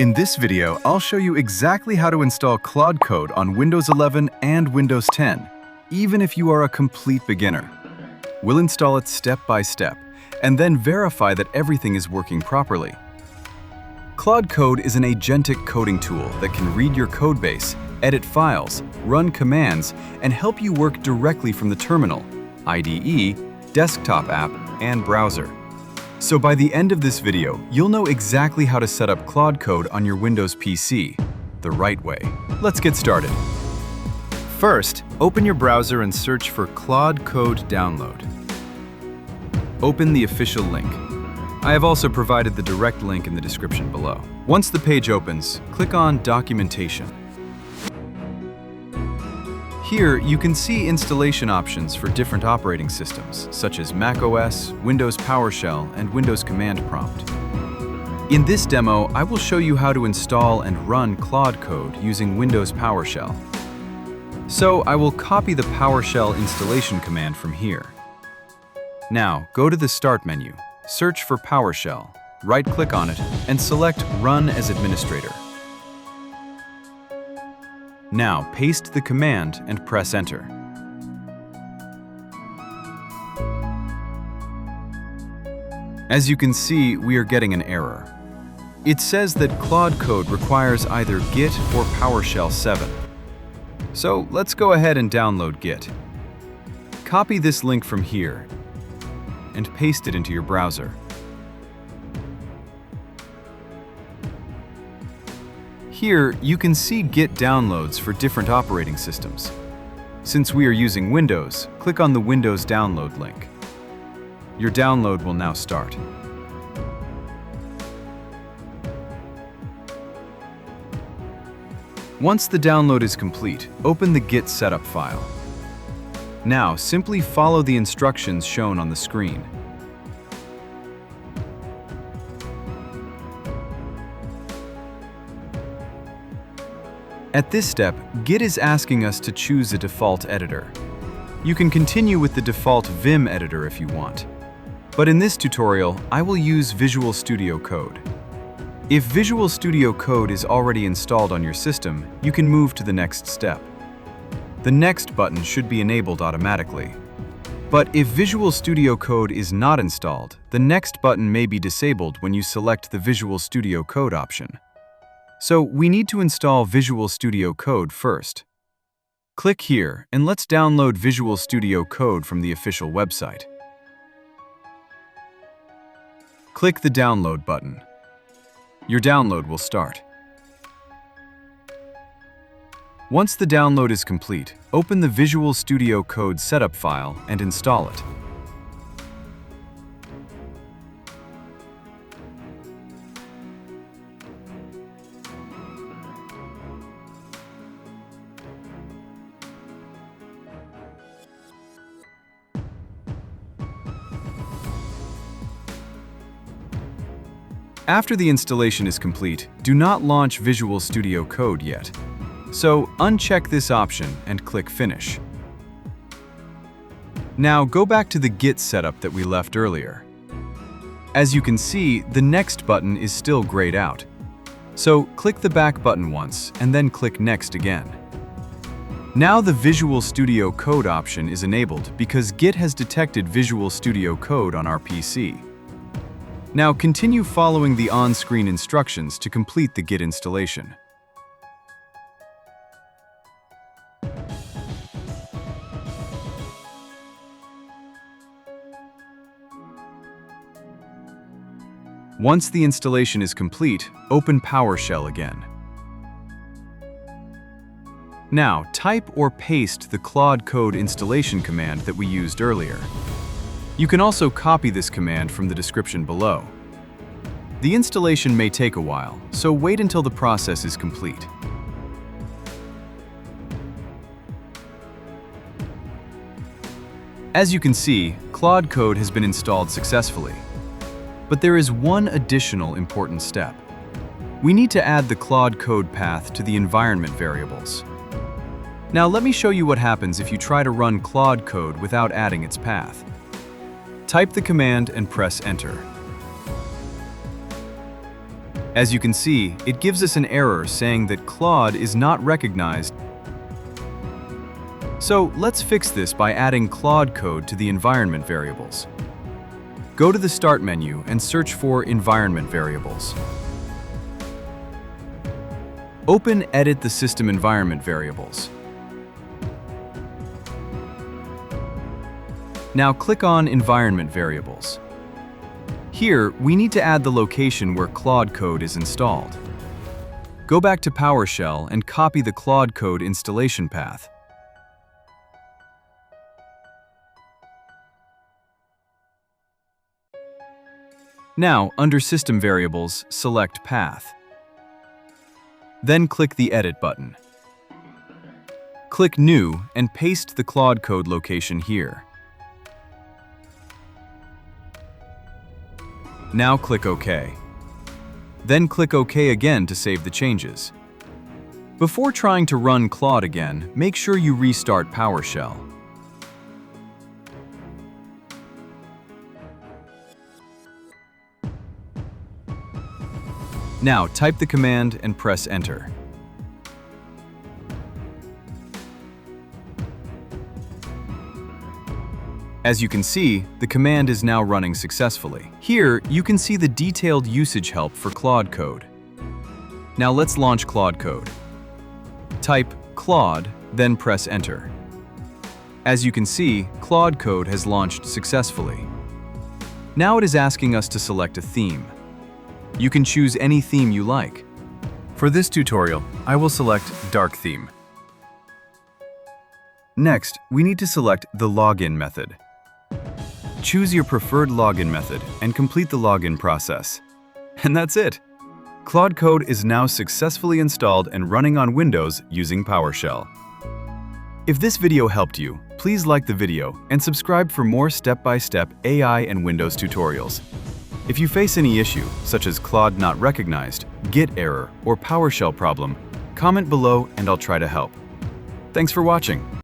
In this video, I'll show you exactly how to install Claude Code on Windows 11 and Windows 10, even if you are a complete beginner. We'll install it step by step, and then verify that everything is working properly. Claude Code is an agentic coding tool that can read your codebase, edit files, run commands, and help you work directly from the terminal, IDE, desktop app, and browser. So by the end of this video, you'll know exactly how to set up Claude Code on your Windows PC, the right way. Let's get started. First, open your browser and search for Claude Code Download. Open the official link. I have also provided the direct link in the description below. Once the page opens, click on Documentation. Here, you can see installation options for different operating systems, such as macOS, Windows PowerShell, and Windows Command Prompt. In this demo, I will show you how to install and run Claude Code using Windows PowerShell. So, I will copy the PowerShell installation command from here. Now, go to the Start menu, search for PowerShell, right-click on it, and select Run as Administrator. Now, paste the command and press Enter. As you can see, we are getting an error. It says that Claude Code requires either Git or PowerShell 7. So let's go ahead and download Git. Copy this link from here and paste it into your browser. Here, you can see Git downloads for different operating systems. Since we are using Windows, click on the Windows download link. Your download will now start. Once the download is complete, open the Git setup file. Now, simply follow the instructions shown on the screen. At this step, Git is asking us to choose a default editor. You can continue with the default Vim editor if you want. But in this tutorial, I will use Visual Studio Code. If Visual Studio Code is already installed on your system, you can move to the next step. The Next button should be enabled automatically. But if Visual Studio Code is not installed, the Next button may be disabled when you select the Visual Studio Code option. So we need to install Visual Studio Code first. Click here and let's download Visual Studio Code from the official website. Click the Download button. Your download will start. Once the download is complete, open the Visual Studio Code setup file and install it. After the installation is complete, do not launch Visual Studio Code yet. So uncheck this option and click Finish. Now go back to the Git setup that we left earlier. As you can see, the Next button is still grayed out. So click the back button once and then click Next again. Now the Visual Studio Code option is enabled because Git has detected Visual Studio Code on our PC. Now continue following the on-screen instructions to complete the Git installation. Once the installation is complete, open PowerShell again. Now type or paste the Claude Code installation command that we used earlier. You can also copy this command from the description below. The installation may take a while, so wait until the process is complete. As you can see, Claude Code has been installed successfully. But there is one additional important step. We need to add the Claude Code path to the environment variables. Now let me show you what happens if you try to run Claude Code without adding its path. Type the command and press Enter. As you can see, it gives us an error saying that Claude is not recognized. So let's fix this by adding Claude Code to the environment variables. Go to the Start menu and search for Environment Variables. Open Edit the System Environment Variables. Now click on Environment Variables. Here, we need to add the location where Claude Code is installed. Go back to PowerShell and copy the Claude Code installation path. Now, under System Variables, select Path. Then click the Edit button. Click New and paste the Claude Code location here. Now click OK. Then click OK again to save the changes. Before trying to run Claude again, make sure you restart PowerShell. Now type the command and press Enter. As you can see, the command is now running successfully. Here, you can see the detailed usage help for Claude Code. Now let's launch Claude Code. Type Claude, then press Enter. As you can see, Claude Code has launched successfully. Now it is asking us to select a theme. You can choose any theme you like. For this tutorial, I will select Dark Theme. Next, we need to select the login method. Choose your preferred login method and complete the login process. And that's it! Claude Code is now successfully installed and running on Windows using PowerShell. If this video helped you, please like the video and subscribe for more step-by-step AI and Windows tutorials. If you face any issue, such as Claude not recognized, Git error, or PowerShell problem, comment below and I'll try to help. Thanks for watching.